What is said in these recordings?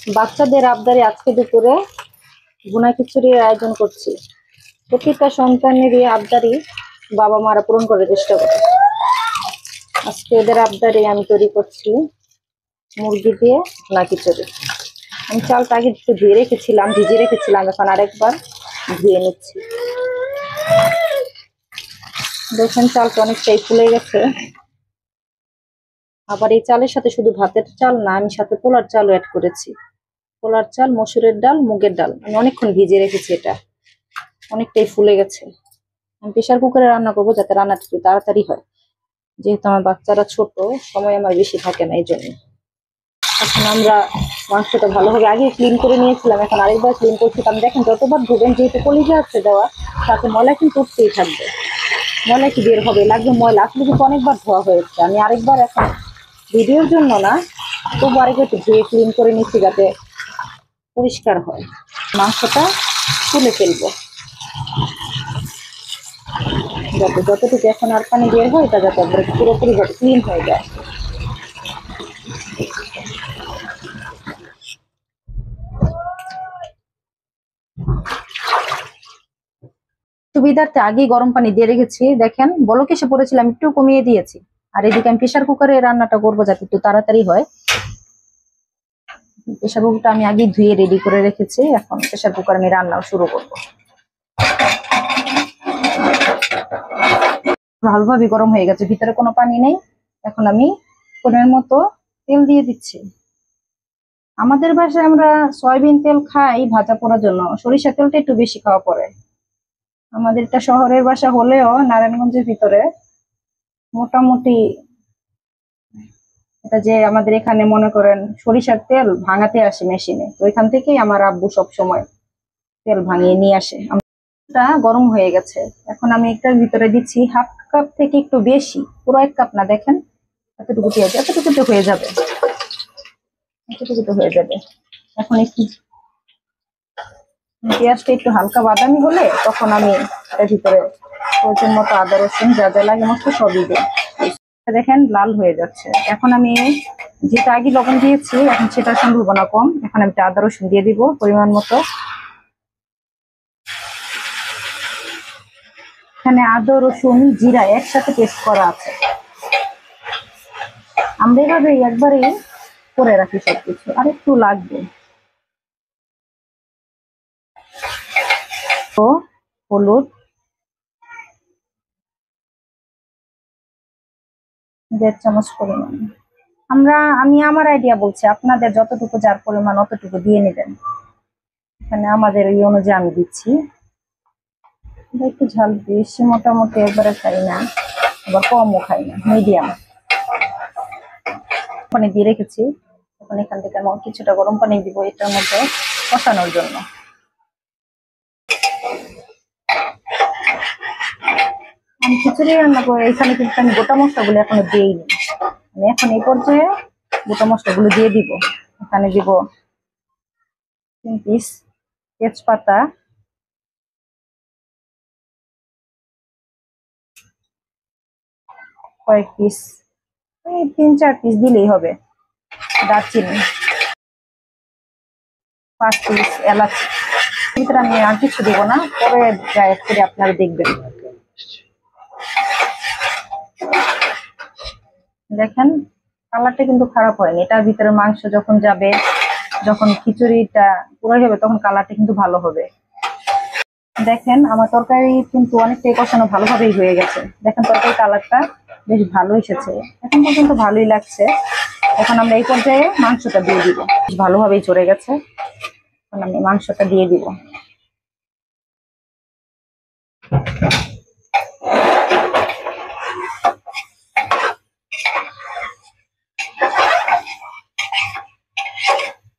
বাচ্চাদের আবদারে আজকে দুপুরে ভুনা খিচুড়ির আয়োজন করছি। প্রতিটা সন্তানেরই আবদারি বাবা মারা পূরণ করার চেষ্টা করে। আজকে ওদের আবদারে আমি তৈরি করছি মুরগি দিয়ে ভুনা খিচুড়ি। আমি চালটা আগে একটু ভিজিয়ে রেখেছিলাম, এখন আরেকবার ধুয়ে নিচ্ছি। দেখেন চালটা অনেকটাই ফুলে গেছে। আবার এই চালের সাথে শুধু ভাতের চাল না, আমি সাথে পোলার চালও অ্যাড করেছি। পোলার চাল, মসুরের ডাল, মুগের ডাল আমি অনেকক্ষণ ভিজিয়ে রেখেছি। এটা অনেকটাই ফুলে গেছে। আমি প্রেশার কুকারে রান্না করবো যাতে রান্নাটা একটু তাড়াতাড়ি হয়, যেহেতু আমার বাচ্চারা ছোট, সময় আমার বেশি থাকে না। এই জন্য এখন আমরা মাংসটা ভালোভাবে আগে ক্লিন করে নিয়েছিলাম, এখন আরেকবার ক্লিন করছি। কারণ দেখেন যতবার ধুবেন, যেহেতু কলিজা আছে দেওয়া, তাতে ময়লা কিন্তু উঠতেই থাকবে। ময়লা কি বের হবে, লাগবে ময়লা। আসলে কিন্তু অনেকবার ধোয়া হয়েছে, আমি আরেকবার এখন ভিডিওর জন্য না, তবু আরেকবার একটু ধুয়ে ক্লিন করে নিচ্ছি যাতে পরিষ্কার হয়। মাংসটা তুলে ফেলবো, যাতে যতটুকু এখন আর পানি বের হয় এটা যাতে একবারে পুরোপুরি ভাবে ক্লিন হয়ে যায়। সুবিধার্থে আগেই গরম পানি দিয়ে রেখেছি। দেখেন বলক এসে পড়েছিলাম, একটু কমিয়ে দিয়েছি। আর এদিকে আমি প্রেশার কুকারে রান্নাটা করবো যাতে একটু তাড়াতাড়ি হয়। প্রেশার কুকারটা আমি আগেই ধুয়ে রেডি করে রেখেছি, এখন প্রেশার কুকার আমি রান্না শুরু করবো। ভালোভাবে গরম হয়ে গেছে, ভিতরে কোনো পানি নেই। এখন আমি পরিমাণ মতো তেল দিয়ে দিচ্ছি। আমাদের বাসায় আমরা সয়াবিন তেল খাই ভাজা পোড়ার জন্য, সরিষা তেলটা একটু বেশি খাওয়া পড়ে। আমাদের এটা শহরের বাসা হলেও নারায়ণগঞ্জের ভিতরে মোটামুটি এটা যে আমাদের এখানে মনে করেন সরিষার তেল ভাঙাতে আসে মেশিনে, তো এখান থেকেই আমার আব্বু সব সময় তেল ভাঙিয়ে নিয়ে আসে। এটা গরম হয়ে গেছে, এখন আমি একটার ভিতরে দিচ্ছি হাফ কাপ থেকে একটু বেশি, পুরো 1 কাপ না। দেখেন এতটুকু পেঁয়াজ, এতটুকু তো হয়ে যাবে, এতটুকু তো হয়ে যাবে। এখন একটু পেঁয়াজটা একটু হালকা বাদামি হলে তখন আমি এটার ভিতরে প্রয়োজন মতো আদা রসুন যা যা লাগে মতো সবই দিই। দেখেন লাল হয়ে যাচ্ছে। এখন আমি যেটা আগে লবণ দিয়েছি, এখন সেটার সম্ভাবনা কম। এখন আমি আদা রসুন দিয়ে দিব পরিমাণ মতো। এখানে আদা রসুন জিরা একসাথে পেস্ট করা আছে। আমরা এভাবে একবারেই করে রাখি সবকিছু, আর একটু লাগবে। তো হলুদ 1.5 চামচ পরিমাণ। আমি আমার আইডিয়া বলছি, আপনাদের যতটুকু যার পরিমাণ অতটুকু দিয়ে নেবেন। এখানে আমাদের এই অনুযায়ী আমি দিচ্ছি। একটু ঝাল বেশি মোটামুটি একবারে খাই না, আবার কমও খাই না, মিডিয়াম। পানি দিয়ে রেখেছি, এখন এখান থেকে আমি কিছুটা গরম পানি দিব এটার মধ্যে কষানোর জন্য। আমি খিচুড়ি রান্না করে এখানে কিন্তু আমি গোটা মশলাগুলো এখনো দিইনি। আমি এখন এই পর্যায়ে গোটা মশলাগুলো দিয়ে দিব। এখানে দিব 3 পিস তেজপাতা, কয়েক পিস, 3-4 পিস দিলেই হবে দারচিনি, 5 পিস এলাচ। ভিতরে আমি আর কিছু দিব না, পরে ড্রাই করে আপনারা দেখবেন। দেখেন কালারটা কিন্তু খারাপ হয়নি। এটার ভিতরে মাংস যখন যাবে, যখন খিচুড়িটা পুরো হবে, তখন কালারটা কিন্তু ভালো হবে। দেখেন আমার তরকারি কিন্তু অনেকটাই কষানো ভালোভাবেই হয়ে গেছে। দেখেন তরকারি কালারটা বেশ ভালো এসেছে, এখন পর্যন্ত ভালোই লাগছে। এখন আমরা এই পর্যায়ে মাংসটা দিয়ে দিব, বেশ ভালোভাবেই চড়ে গেছে। এখন আমি মাংসটা দিয়ে দিব।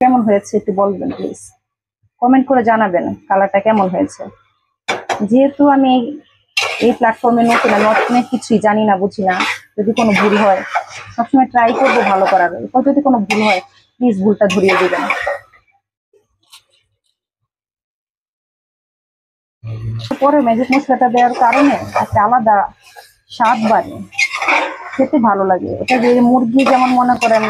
কেমন হয়েছে একটু বলবেন প্লিজ, কমেন্ট করে জানাবেন কালারটা কেমন হয়েছে। যেহেতু আমি এই প্ল্যাটফর্মে নতুন, আমি অনেক কিছুই জানি না, বুঝি না। যদি কোনো ভুল হয়, সবসময় ট্রাই করবো ভালো করার। এরপর যদি কোনো ভুল হয় প্লিজ ভুলটা ধরিয়ে দিবেন। পরে ম্যাজিক মশলাটা দেওয়ার কারণে একটা আলাদা স্বাদ বাড়ে। খেতে ভালো লাগে। এটা যে মুরগি যেমন মনে করেন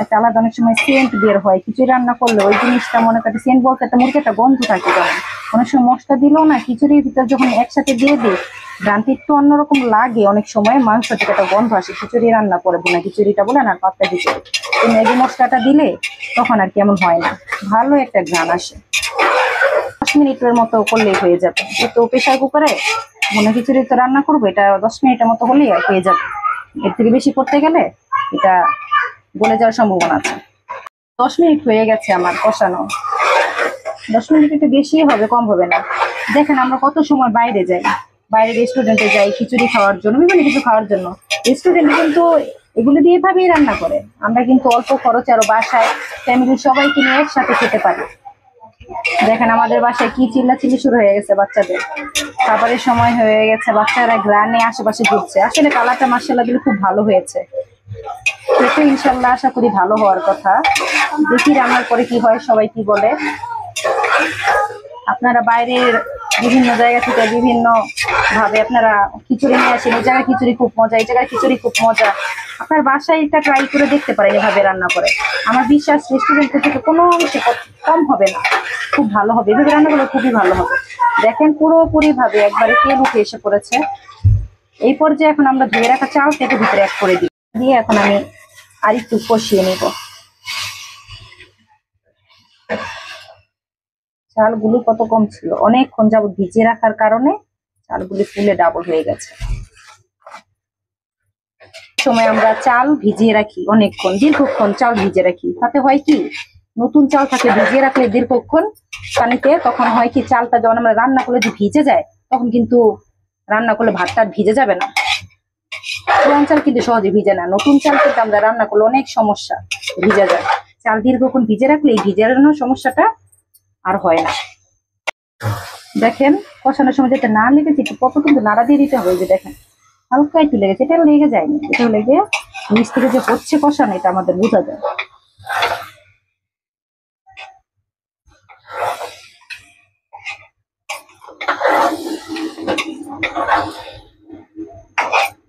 একটা আলাদা অনেক সময় সেন্ট বের হয়, খিচুড়ি রান্না করলে ওই জিনিসটা মনে করেন সেন্ট বলতে একটা মুরগি একটা গন্ধ থাকে, যেমন অনেক সময় মশলা দিলেও না খিচুড়ির ভিতর যখন একসাথে দিয়ে দিই ঘ্রাণটা একটু অন্যরকম লাগে। অনেক সময় মাংস থেকে একটা গন্ধ আসে খিচুড়ি রান্না করে, বোনা খিচুড়িটা বলেন আর পাতলা খিচুড়ি, তো ম্যাগি মশলাটা দিলে তখন আর কেমন হয় না, ভালো একটা ঘ্রাণ আসে। 10 মিনিটের মতো করলেই হয়ে যাবে। তো প্রেশার কুকারে বোনা খিচুড়ি তো রান্না করবো, এটা 10 মিনিটের মতো হলেই হয়ে যাবে। এর থেকে বেশি করতে গেলে এটা গলে যাওয়ার সম্ভাবনা আছে। 10 মিনিট হয়ে গেছে আমার কষানো। 10 মিনিট একটু বেশি হবে, কম হবে না। দেখেন আমরা কত সময় বাইরে যাই, বাইরে রেস্টুরেন্টে যাই খিচুড়ি খাওয়ার জন্য, বিভিন্ন কিছু খাওয়ার জন্য। রেস্টুরেন্টে কিন্তু এগুলো দিয়ে ভাবেই রান্না করে, আমরা কিন্তু অল্প খরচে আরো বাসায় ফ্যামিলির সবাইকে নিয়ে একসাথে খেতে পারি। দেখেন আমাদের বাসায় কি চিল্লাচিল্লি শুরু হয়ে গেছে বাচ্চাদের, খাবারের সময় হয়ে গেছে, বাচ্চারা গ্রানে আশেপাশে ঘুরছে। আসলে কালারটা মাশাআল্লাহ দিলে খুব ভালো হয়েছে, খেতে ইনশাল্লাহ আশা করি ভালো হওয়ার কথা। দেখি রান্নার পরে কি হয়, সবাই কি বলে। আপনারা বাইরের বিভিন্ন জায়গা থেকে বিভিন্ন ভাবে আপনারা খিচুড়ি নিয়ে আসেন, এই জায়গায় খিচুড়ি খুব মজা, এই জায়গায় খিচুড়ি খুব মজা। আপনার বাসায় এটা ট্রাই করে দেখতে পারেন এভাবে রান্না করে। আমার বিশ্বাস রেস্টুরেন্ট থেকে কোনো অংশে কম হবে না, খুব ভালো হবে। এভাবে রান্না করলে খুবই ভালো হবে। দেখেন পুরোপুরি ভাবে একবারে তেল উঠে এসে পড়েছে। এই পর্যায়ে এখন আমরা ধুয়ে রাখা চালটাকে ভিতরে অ্যাড করে দিই, দিয়ে এখন আমি আর একটু কষিয়ে নিব। চালগুলো কত কম ছিল, অনেকক্ষণ যাবত ভিজিয়ে রাখার কারণে চালগুলি ফুলে ডাবল হয়ে গেছে। সময় আমরা চাল ভিজিয়ে রাখি অনেকক্ষণ, দীর্ঘক্ষণ চাল ভিজিয়ে রাখি, তাতে হয় কি নতুন চাল থাকে ভিজিয়ে রাখলে দীর্ঘক্ষণ পানিতে, তখন হয় কি চালটা যখন আমরা রান্না করলে যে ভিজে যায়, তখন কিন্তু রান্না করলে ভাতটা ভিজে যাবে না। পুরান চাল কিন্তু সহজে ভিজে না, নতুন চাল কিন্তু আমরা রান্না করলে অনেক সমস্যা, ভিজে যায়। চাল দীর্ঘক্ষণ ভিজে রাখলে এই ভিজানোর সমস্যাটা আর হয় না। দেখেন কষানোর সময় যেটা না লেগেছে একটু কত কিন্তু নাড়া দিয়ে দিতে হবে। যে দেখেন হালকা একটু লেগেছে, এটা লেগে যায়নি, এটা লেগে নিচ থেকে যে হচ্ছে কষানো এটা আমাদের বোঝা যায়।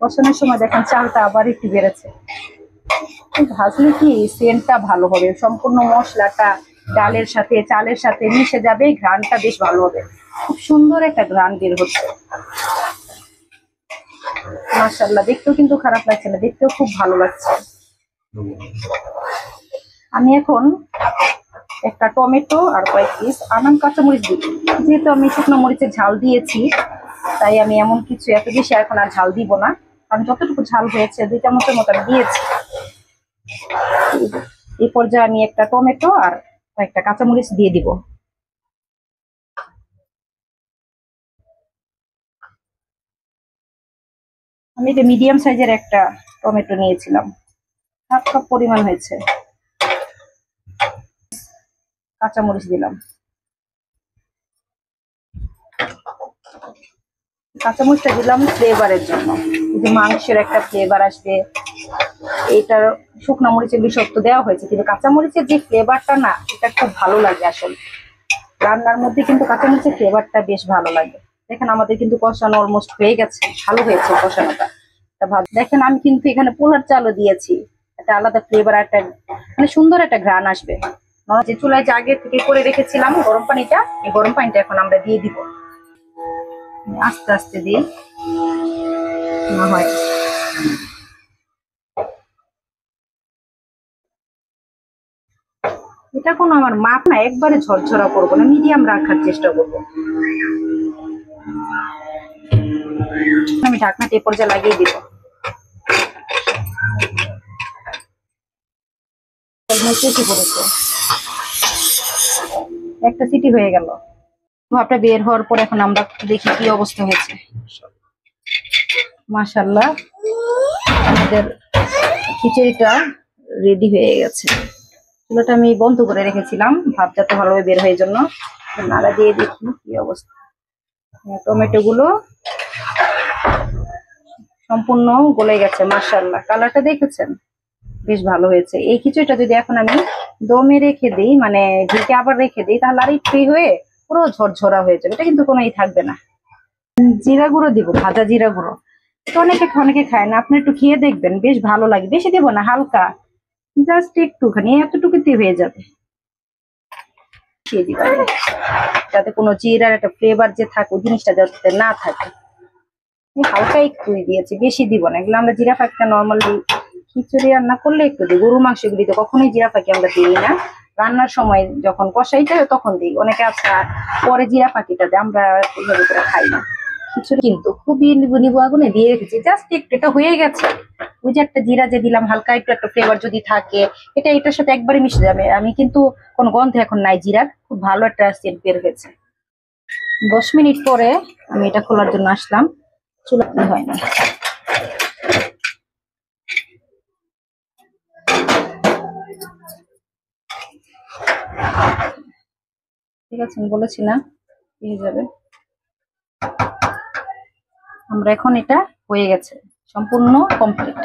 কষানোর সময় দেখেন চালটা আবার একটু বেড়েছে, ভাজলে কি সেন্টটা ভালো হবে, সম্পূর্ণ মশলাটা ডালের সাথে চালের সাথে মিশে যাবে, ঘ্রাণটা বেশ ভালো হবে, খুব সুন্দর একটা ঘ্রাণ বের হচ্ছে। মাশাআল্লাহ দেখতেও কিন্তু খারাপ লাগছে না, দেখতেও খুব ভালো লাগছে। আমি এখন একটা টমেটো আর কয়েক পিস আনাম কাঁচামরিচ দিই, যেহেতু আমি শুকনো মরিচের ঝাল দিয়েছি তাই আমি এমন কিছু এত বেশি এখন আর ঝাল দিব না, কারণ যতটুকু ঝাল হয়েছে 2 চামচের মতো আমি দিয়েছি। এই পর্যায়ে আমি একটা টমেটো আর কয়েকটা কাঁচামরিচ দিয়ে দিব। আমি এটা মিডিয়াম সাইজের একটা টমেটো নিয়েছিলাম, 1/2 কাপ পরিমাণ হয়েছে। কাঁচামরিচ দিলাম, কাঁচামরিচটা দিলাম ফ্লেভারের জন্য, কিন্তু মাংসের একটা ফ্লেভার আসবে। এইটার শুকনো মরিচের বিষাক্ত দেওয়া হয়েছে, কিন্তু কাঁচামরিচের যে ফ্লেভারটা না এটা খুব ভালো লাগে। আসলে রান্নার মধ্যে কিন্তু কাঁচামরিচের ফ্লেভারটা বেশ ভালো লাগে। দেখেন আমাদের কিন্তু কষানো অলমোস্ট হয়ে গেছে, ভালো হয়েছে কষানোটা। দেখেন আমি কিন্তু এখানে পোলার চালও দিয়েছি, একটা আলাদা ফ্লেভার, একটা মানে সুন্দর একটা ঘ্রাণ আসবে। যে চুলায় যে আগে থেকে করে রেখেছিলাম গরম পানিটা, এই গরম পানিটা এখন আমরা দিয়ে দিব, আস্তে আস্তে দিই না হয়। এটা কোনো আমার মাপ না, একবারে ঝরঝরা করবো না, মিডিয়াম রাখার চেষ্টা করবো। আমি ঢাকনাটা এ পর্যায়ে লাগিয়ে দিব। একটা সিটি হয়ে গেল, ভাবটা বের হওয়ার পর এখন আমরা দেখি কি অবস্থা হয়েছে। মাশাআল্লাহ আমাদের খিচুড়িটা রেডি হয়ে গেছে। চুলাটা আমি বন্ধ করে রেখেছিলাম ভাব যাতে ভালোভাবে বের হয়ে জন্য, নাড়া দিয়ে দেখি কি অবস্থা। টমেটো গুলো সম্পূর্ণ গলে গেছে, মাশাআল্লাহ কালারটা দেখেছেন বেশ ভালো হয়েছে। এই খিচুড়িটা যদি এখন আমি দমে রেখে দিই, মানে ঢেকে আবার রেখে দিই, তাহলে আর একটু হয়ে পুরো ঝরঝরা হয়ে যাবে, এটা কিন্তু কোনো থাকবে না। জিরা গুঁড়ো দিব, ভাজা জিরা গুঁড়ো। তো অনেকে খায় না, আপনি একটু খেয়ে দেখবেন, বেশ ভালো লাগে। বেশি দেবো না, হালকা, জাস্ট একটুখানি, এতটুকুতে হয়ে যাবে। খেয়ে দিবা, যাতে কোনো জিরার একটা ফ্লেভার যে থাকে ওই জিনিসটা যাতে না থাকে। হালকা একটু দিয়েছি, বেশি দিব না। এগুলো আমরা জিরা ফাঁকিটা নর্মালি খিচুড়ি রান্না করলে একটু দিই, গরুর মাংস গুলিতে কখনোই জিরা ফাঁকি আমরা দিই না। রান্নার সময় যখন কষাইতে হয় তখন দিই। অনেকে আছে পরে জিরা ফাঁকিটা দেয়, আমরা ওইভাবে করে খাই না। খিচুড়ি কিন্তু খুবই নিবু নিবু আগুনে দিয়ে রেখেছি, জাস্ট একটু, এটা হয়ে গেছে। ওই যে একটা জিরা যে দিলাম, হালকা একটু একটা ফ্লেভার যদি থাকে, এটা এটার সাথে একবারে মিশে যাবে। আমি কিন্তু কোনো গন্ধ এখন নাই জিরার, খুব ভালো একটা সেন্ট বের হয়েছে। 10 মিনিট পরে আমি এটা খোলার জন্য আসলাম, চুলা হয় না। ঠিক আছে, আমি বলেছি না হয়ে যাবে। আমরা এখন এটা হয়ে গেছে, সম্পূর্ণ কমপ্লিট।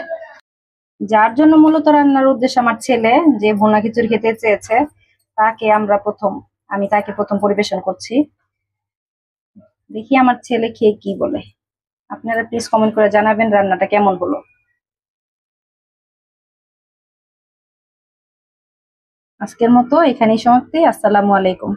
যার জন্য মূলত রান্নার উদ্দেশ্য, আমার ছেলে যে ভুনা খিচুড়ি খেতে চেয়েছে, আমি তাকে প্রথম পরিবেশন করছি। দেখি আমার ছেলে খেয়ে কি বলে। আপনারা প্লিজ কমেন্ট করে জানাবেন রান্নাটা কেমন হলো। আজকের মতো এখানেই সমাপ্তি। আসসালামু আলাইকুম।